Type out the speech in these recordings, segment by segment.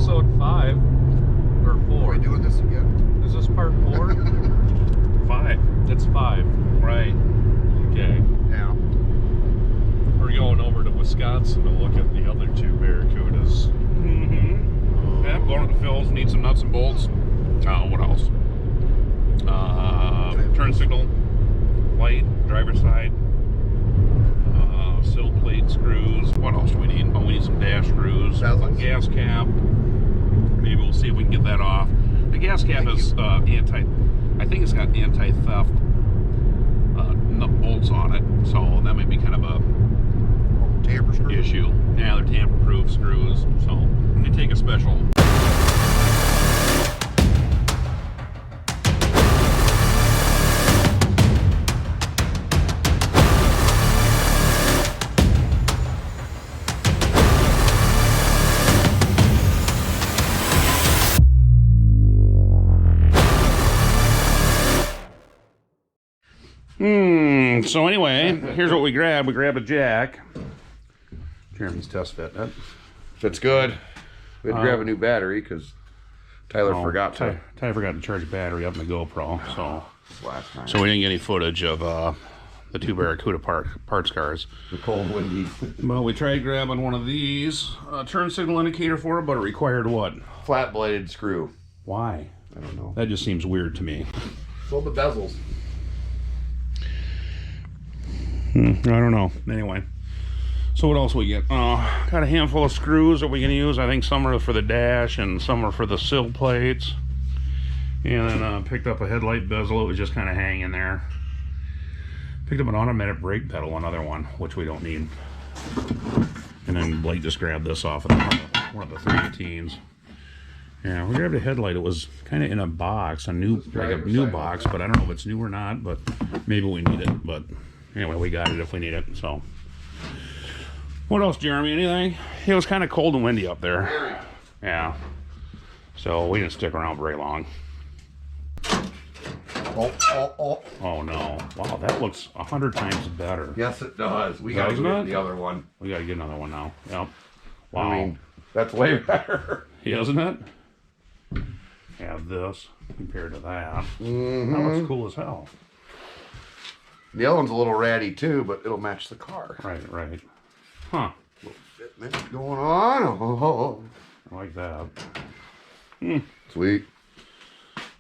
episode 5 or 4. Are we doing this again? Is this part 4? 5. It's 5. Right. Okay. Yeah. We're going over to Wisconsin to look at the other 2 Barracudas. Yeah, going to the Phil's, need some nuts and bolts. What else? Turn signal, light, driver's side, sill plate screws. What else do we need? Oh, we need some dash screws, gas cap. Maybe we'll see if we can get that off. The gas cap is I think it's got anti-theft nut bolts on it, so that might be kind of a tamper screw issue. Yeah, they're tamper-proof screws, so they take a special. So anyway, here's what we grabbed. We grabbed a jack. Jeremy's test fit. That fits good. We had to grab a new battery because Tyler forgot to. Tyler forgot to charge a battery up in the GoPro. Last night. So we didn't get any footage of the 2 Barracuda parts cars. The cold, windy. Well, we tried grabbing one of these. Turn signal indicator for it, but it required what? Flat bladed screw. Why? I don't know. That just seems weird to me. So the bezels. I don't know. Anyway, so what else we get? Got a handful of screws that we can use. I think some are for the dash and some are for the sill plates. And then picked up a headlight bezel. It was just kind of hanging there. Picked up an automatic brake pedal, another one, which we don't need. And then Blake just grabbed this off of one of the 318s. Yeah, we grabbed a headlight. It was kind of in a box, like a new box, but I don't know if it's new or not, but maybe we need it. But anyway, we got it if we need it, so. What else, Jeremy? Anything? It was kind of cold and windy up there. Yeah. So we didn't stick around very long. Oh no. Wow, that looks 100 times better. Yes, it does. We gotta get the other one. We gotta get another one now. Yep. Wow. I mean, that's way better. Isn't it? Have this compared to that. That looks cool as hell. The other one's a little ratty too, but it'll match the car. Right. Huh. A little fitment going on. Oh. I like that. Sweet.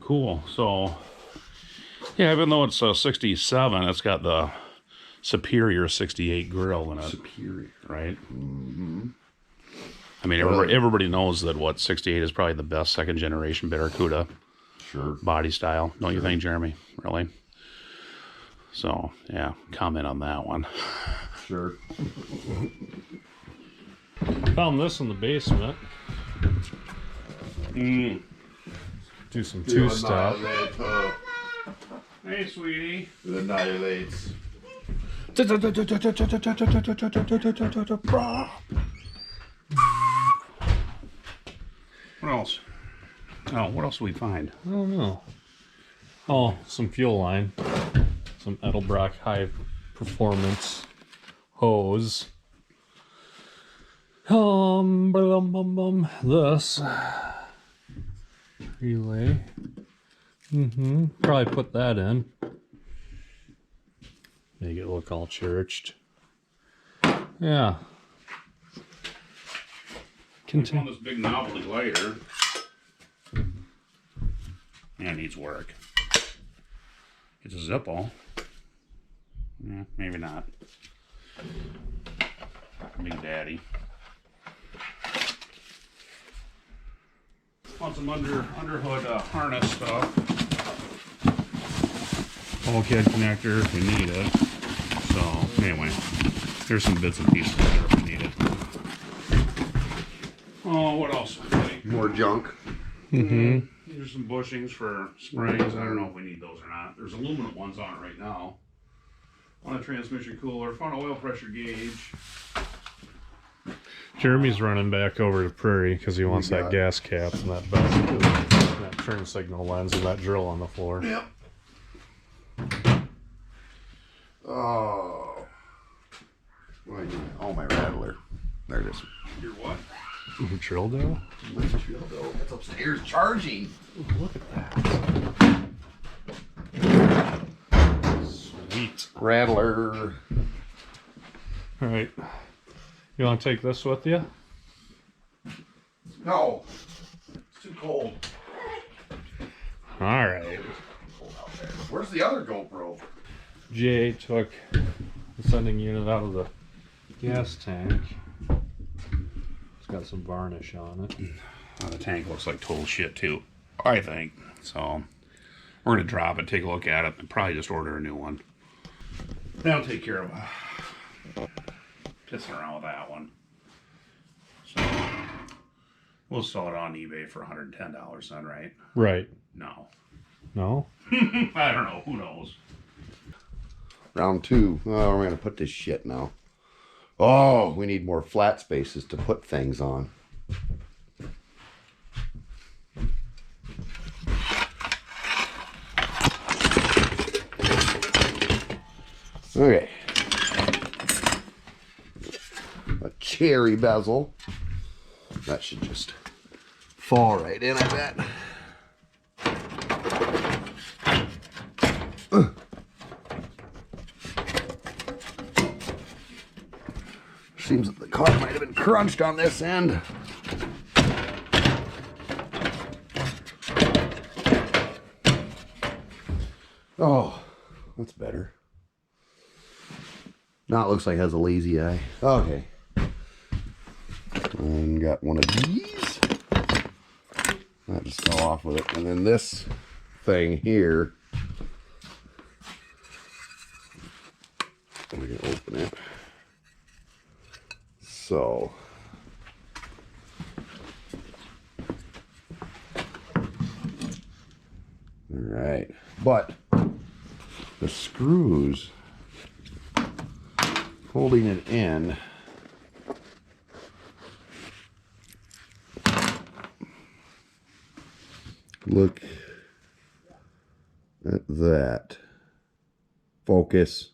Cool. So, yeah, even though it's a 67, it's got the superior 68 grill in it. Superior. Right? I mean, everybody knows that 68 is probably the best second generation Barracuda. Sure. Body style. Don't you think, Jeremy? Really? So, yeah, comment on that one. Sure. Found this in the basement. Do some two-step. Hey, sweetie. It annihilates. What else? Oh, what else did we find? I don't know. Oh, some fuel line. Some Edelbrock high performance hose. This relay. Probably put that in. Make it look all churched. Yeah. Continue. This big novelty lighter. Yeah, it needs work. It's a Zippo. Yeah, maybe not. Big Daddy. Want some underhood harness stuff. Bulkhead connector if we need it. So anyway, there's some bits and pieces there if we need it. Oh, what else? More junk. These are some bushings for springs. I don't know if we need those or not. There's aluminum ones on it right now. On a transmission cooler, found an oil pressure gauge. Jeremy's running back over to Prairie because he wants that gas cap and that belt, that turn signal lens and that drill on the floor. Yep. Oh, my rattler. There it is. Your what? Drill dough? Windshield though. That's upstairs charging. Look at that. Sweet. Rattler. All right. You want to take this with you? No. It's too cold. All right. Where's the other GoPro? Jay took the sending unit out of the gas tank. It's got some varnish on it. The tank looks like total shit too, I think. So we're gonna drop it, take a look at it, and probably just order a new one. That'll take care of pissing around with that one. So we'll sell it on eBay for $110 then, right? Right. No. No? I don't know. Who knows? Round 2. Oh, we're going to put this shit now. Oh, we need more flat spaces to put things on. Okay. A cherry bezel. That should just fall right in, I bet. Seems that the car might have been crunched on this end. Oh, that's better. Now it looks like it has a lazy eye. Okay. And got one of these. That just fell off with it. And then this thing here. We can open it. So. Alright. But the screws holding it in look at that. Focus.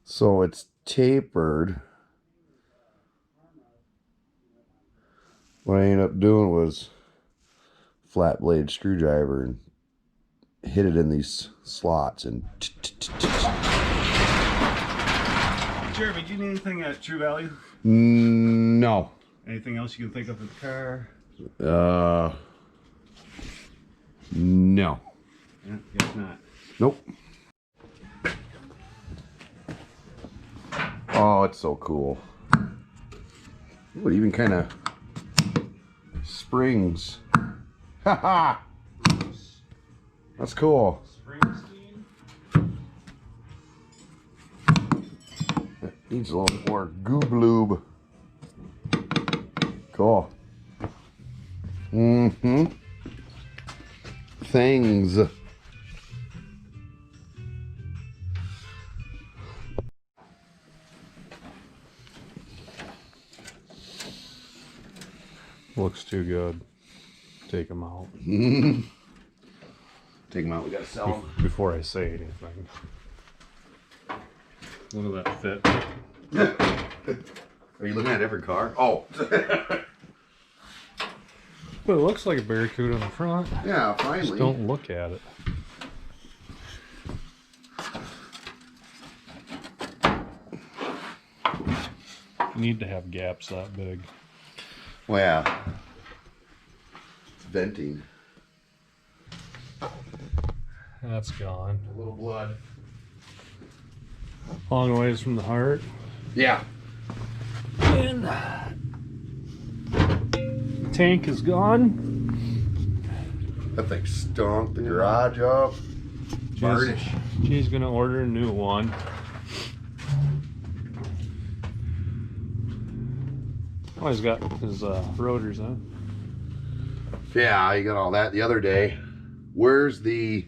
So it's tapered. What I ended up doing was flat blade screwdriver and hit it in these slots and Jeremy, do you need anything at True Value? no. Anything else you can think of in the car? No. Yeah, guess not. Nope. Oh, it's so cool. Ooh, it even kind of springs. Haha. That's cool. It needs a little more goob lube. Cool. Mm-hmm. Things. Looks too good. Take them out. Take them out. We gotta sell them. Before I say anything. Look at that fit. Are you looking at every car? Oh. But it looks like a Barracuda in the front. Yeah, Just finally. don't look at it. You need to have gaps that big. Well, yeah. It's venting. That's gone. A little blood. Long ways from the heart. Yeah. And tank is gone. That thing stunk the garage up. Varnish. She's gonna order a new one. Oh, he's got his rotors on. Yeah, you got all that the other day. Where's the...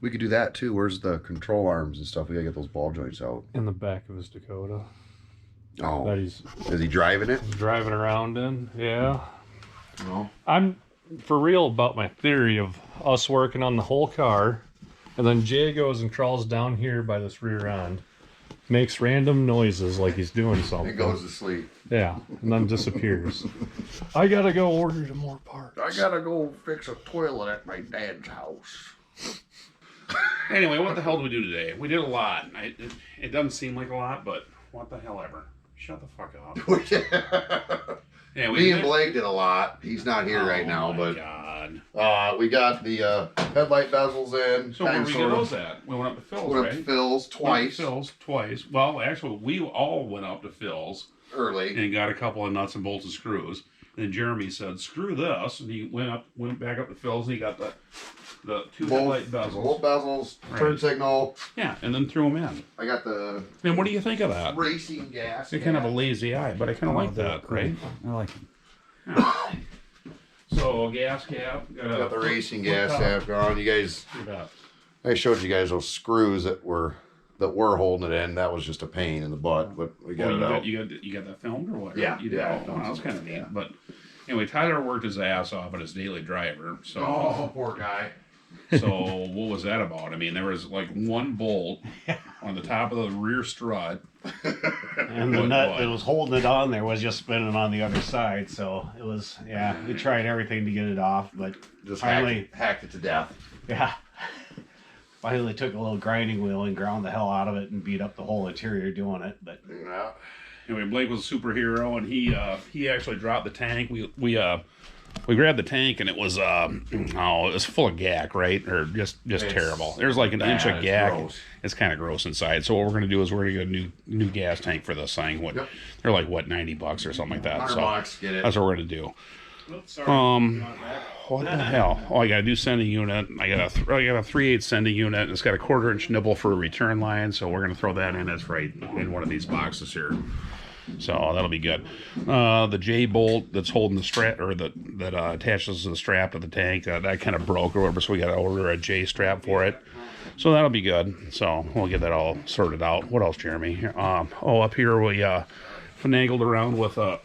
We could do that too. Where's the control arms and stuff? We gotta get those ball joints out. In the back of his Dakota. Oh. That he's Is he driving it? driving around in. Yeah. No. I'm for real about my theory of us working on the whole car, and then Jay goes and crawls down here by this rear end, Makes random noises like he's doing something. It goes to sleep. Yeah, and then disappears. I gotta go order some more parts. I gotta go fix a toilet at my dad's house. Anyway, what the hell did we do today? We did a lot. It doesn't seem like a lot, but what the hell ever. Shut the fuck up. Yeah, Me and Blake did a lot. He's not here right now, but we got the headlight bezels in. So where did we get those at? We went up to Phil's, went right? up to Phil's twice. Well, actually, we all went up to Phil's Early. and got a couple of nuts and bolts and screws. Then Jeremy said, "Screw this," and he went back up to Phil's and he got the two headlight bezels. Both bezels, turn signal. Yeah, and then threw them in. I got the And what do you think of that? racing gas. It's kind of a lazy eye, but I kind of like that, right? I like it. Yeah. So gas cap. Got the racing gas cap on. You guys, I showed you guys those screws that were holding it in. That was just a pain in the butt, but we got it out. You got that filmed or what? Yeah, You did? yeah. Oh, that was kind of neat. But anyway, Tyler worked his ass off at his daily driver. So, Oh, poor guy. so what was that about? I mean, there was like one bolt on the top of the rear strut. And the nut that was holding it on there was just spinning on the other side. So it was, yeah, we tried everything to get it off, but Just finally, hacked it to death. yeah. Finally took a little grinding wheel and ground the hell out of it and beat up the whole interior doing it. But Yeah. Anyway, Blake was a superhero, and he actually dropped the tank. We grabbed the tank, and it was it was full of gack, right? Or just terrible. There's like an inch of gack. Gross. It's kind of gross inside. So what we're gonna do is we're gonna get a new gas tank for this thing. Yep. They're like $90 or something like that. So $100, get it. that's what we're gonna do. What the hell? Oh, I got a new sending unit. I got a 3/8 sending unit. And it's got a 1/4 inch nibble for a return line. So we're gonna throw that in. That's right in one of these boxes here. So that'll be good. The J bolt that's holding the strap, or that attaches to the strap of the tank, that kind of broke or whatever. So we got to order a J strap for it. So that'll be good. So we'll get that all sorted out. What else, Jeremy? Up here we finagled around with a.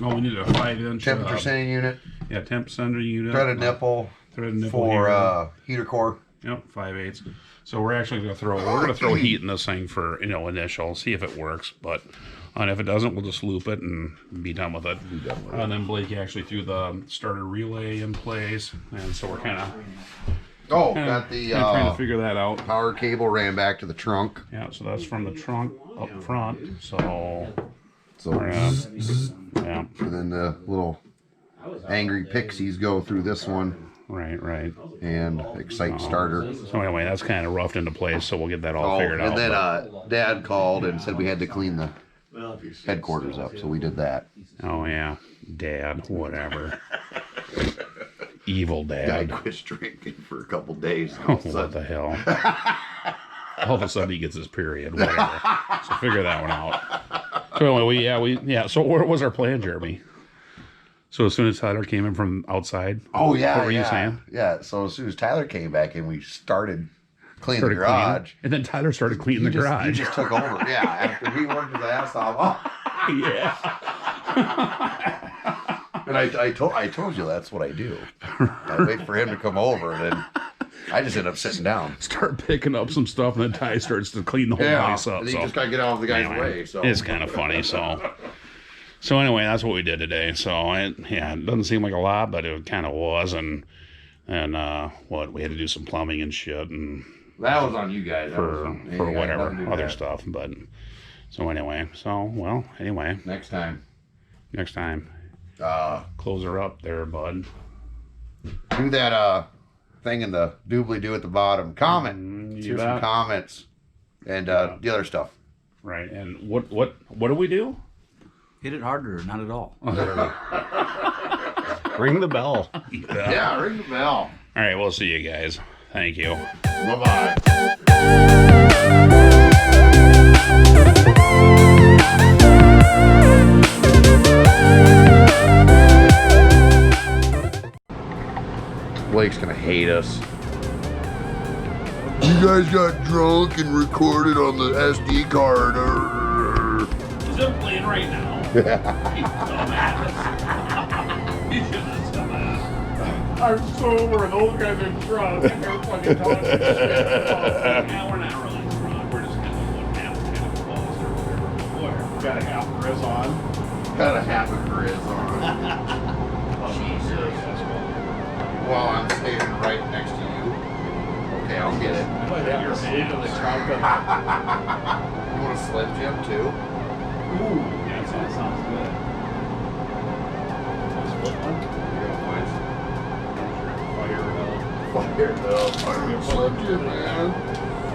We needed a 5-inch Temperature sending unit. Yeah, temp sender unit. Threaded nipple. For heater core. Yep, 5/8. So we're actually going to throw heat in this thing for initial, see if it works. But and if it doesn't, we'll just loop it and be done with it. And then Blake actually threw the starter relay in place, and so we're kind of got the trying to figure that out. power cable ran back to the trunk. Yeah, so that's from the trunk up front. So And yeah, then the little angry pixies go through this one. right. And excite starter. So anyway, that's kind of roughed into place. So we'll get that all figured out. And then Dad called and said we had to clean the headquarters up, so we did that. Oh yeah, Dad, whatever. Evil Guy Dad. quits drinking for a couple days. What the hell? All of a sudden he gets his period. Whatever. So figure that one out. So anyway, So what was our plan, Jeremy? So as soon as Tyler came in from outside. Oh yeah. What were you saying? Yeah. So as soon as Tyler came back in, we started cleaning the garage. And then Tyler started cleaning the garage. He just took over. Yeah. After he worked his ass off. Yeah. And I told you that's what I do. I wait for him to come over, and then I just end up sitting down. Start picking up some stuff, and then Ty starts to clean the whole place up. And you So just gotta get out of the guy's anyway, way. So it's kind of funny. So anyway, that's what we did today. So it doesn't seem like a lot, but it kind of was. And we had to do some plumbing and shit, and that was on you guys. for whatever other stuff. But so anyway, Next time. Close her up there, bud. Do that thing in the doobly-doo at the bottom. Comment. You Do some bet. comments. And the other stuff. Right. And what do we do? Hit it harder, not at all. ring the bell. Yeah, ring the bell. All right, we'll see you guys. Thank you. Bye-bye. Blake's gonna hate us. You guys got drunk and recorded on the SD card. Is it playing right now? You dumbass. You shouldn't have dumbass. I'm sober and those guys are drunk and they're fucking talking shit. Now we're not really drunk. We're just kind of got a half grizz on. Got a half a grizz on. Jesus. Well, I'm standing right next to you. Okay, I'll get it. You might have your made of the chocolate. You want a Slim Jim too? Ooh, that sounds good. Split one? Fire it up. Fire it up. Slim Jim, man.